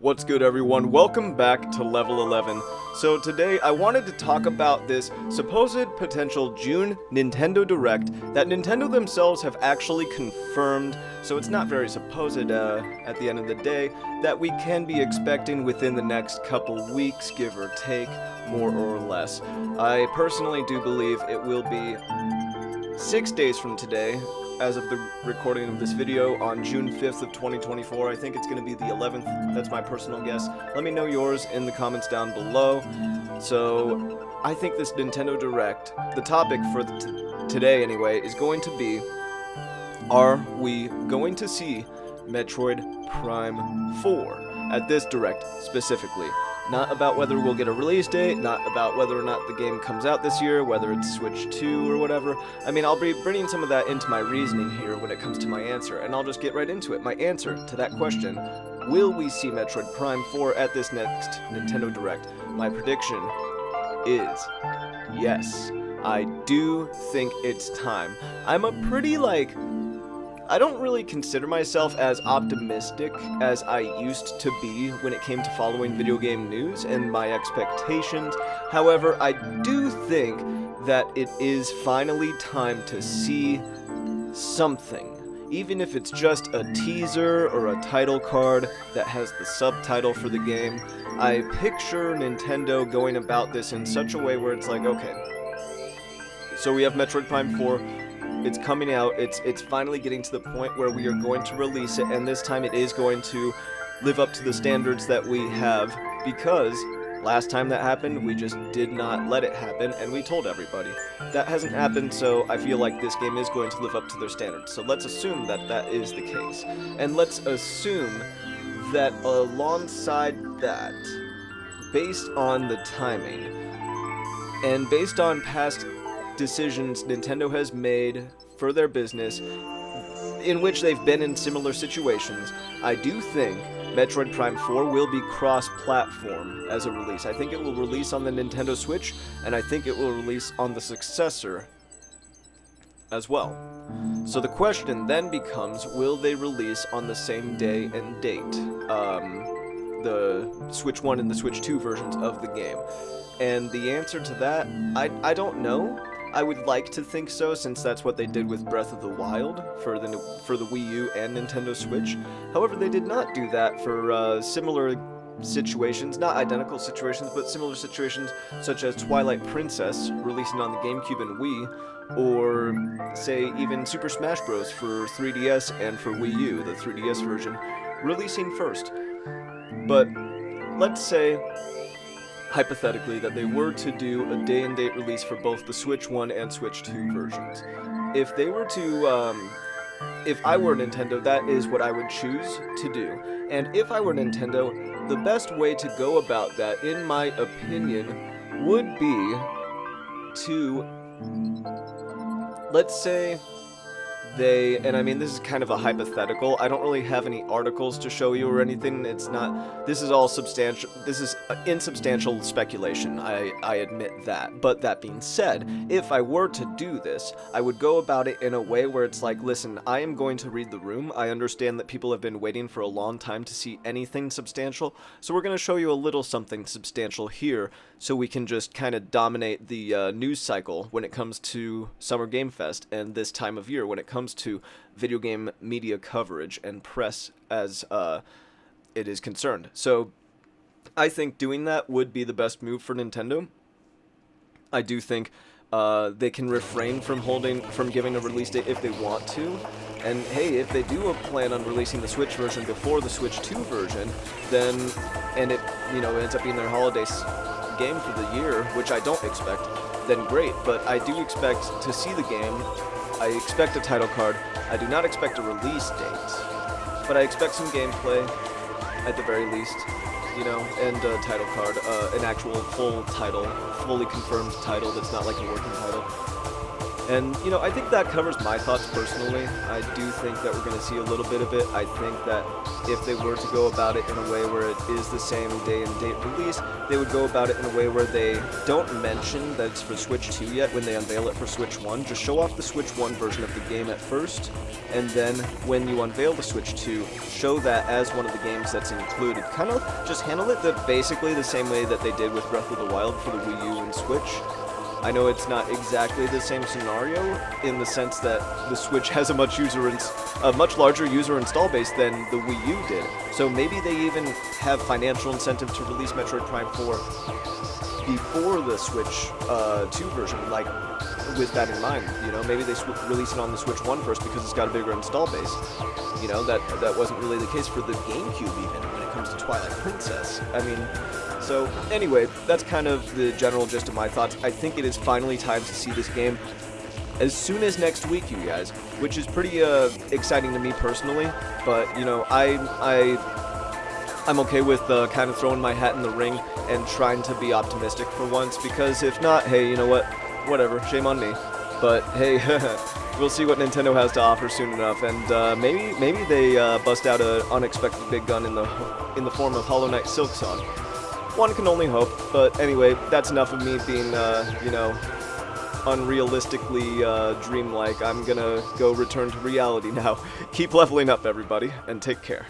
What's good, everyone? Welcome back to Level 11. So today I wanted to talk about this supposed potential June Nintendo Direct that Nintendo themselves have actually confirmed, so it's not very supposed at the end of the day, that we can be expecting within the next couple weeks, give or take, more or less. I personally do believe it will be 6 days from today, as of the recording of this video, on June 5th of 2024. I think it's going to be the 11th. That's my personal guess. Let me know yours in the comments down below. So, I think this Nintendo Direct, the topic for today anyway, is going to be, are we going to see Metroid Prime 4 at this Direct specifically? Not about whether we'll get a release date, not about whether or not the game comes out this year, whether it's Switch 2 or whatever. I mean, I'll be bringing some of that into my reasoning here when it comes to my answer, and I'll just get right into it. My answer to that question, will we see Metroid Prime 4 at this next Nintendo Direct? My prediction is yes. I do think it's time. I'm a pretty, I don't really consider myself as optimistic as I used to be when it came to following video game news and my expectations. However, I do think that it is finally time to see something. Even if it's just a teaser or a title card that has the subtitle for the game, I picture Nintendo going about this in such a way where it's like, okay, so we have Metroid Prime 4, it's coming out, it's finally getting to the point where we are going to release it, and this time it is going to live up to the standards that we have, because last time that happened, we just did not let it happen, and we told everybody. That hasn't happened, so I feel like this game is going to live up to their standards. So let's assume that that is the case. And let's assume that alongside that, based on the timing, and based on past decisions Nintendo has made for their business, in which they've been in similar situations, I do think Metroid Prime 4 will be cross-platform as a release. I think it will release on the Nintendo Switch, and I think it will release on the successor as well. So the question then becomes, will they release on the same day and date? The Switch 1 and the Switch 2 versions of the game. And the answer to that, I don't know. I would like to think so, since that's what they did with Breath of the Wild for the Wii U and Nintendo Switch. However, they did not do that for similar situations, not identical situations, but similar situations, such as Twilight Princess releasing on the GameCube and Wii, or say even Super Smash Bros. For 3DS and for Wii U, the 3DS version, releasing first. But let's say, hypothetically, that they were to do a day-and-date release for both the Switch 1 and Switch 2 versions. If they were to, if I were Nintendo, that is what I would choose to do. And if I were Nintendo, the best way to go about that, in my opinion, would be to, let's say, and I mean, this is kind of a hypothetical, I don't really have any articles to show you or anything, this is all substantial, this is insubstantial speculation, I admit that. But that being said, if I were to do this, I would go about it in a way where it's like, listen, I am going to read the room, I understand that people have been waiting for a long time to see anything substantial, so we're going to show you a little something substantial here, so we can just kind of dominate the news cycle when it comes to Summer Game Fest and this time of year when it comes to video game media coverage and press as it is concerned. So I think doing that would be the best move for Nintendo. I do think they can refrain from giving a release date if they want to. And hey, if they do plan on releasing the Switch version before the Switch 2 version, then, and it, ends up being their holiday game for the year, which I don't expect, then great. But I do expect to see the game. I expect a title card. I do not expect a release date, but I expect some gameplay at the very least, and a title card, an actual full title, fully confirmed title that's not like a working title. And, you know, I think that covers my thoughts personally. I do think that we're going to see a little bit of it. I think that if they were to go about it in a way where it is the same day and date release, they would go about it in a way where they don't mention that it's for Switch 2 yet when they unveil it for Switch 1. Just show off the Switch 1 version of the game at first, and then when you unveil the Switch 2, show that as one of the games that's included. Kind of just handle it basically the same way that they did with Breath of the Wild for the Wii U and Switch. I know it's not exactly the same scenario in the sense that the Switch has a much larger user install base than the Wii U did. So maybe they even have financial incentive to release Metroid Prime 4 before the Switch 2 version, like with that in mind. You know, maybe they release it on the Switch 1 first because it's got a bigger install base. You know, that wasn't really the case for the GameCube even when it comes to Twilight Princess. I mean, so anyway, that's kind of the general gist of my thoughts. I think it is finally time to see this game as soon as next week, you guys, which is pretty exciting to me personally. But you know, I'm okay with kind of throwing my hat in the ring and trying to be optimistic for once, because if not, hey, you know what? Whatever, shame on me. But hey, we'll see what Nintendo has to offer soon enough, and maybe they bust out an unexpected big gun in the form of Hollow Knight Silksong. One can only hope. But anyway, that's enough of me being, you know, unrealistically dreamlike. I'm gonna go return to reality now. Keep leveling up, everybody, and take care.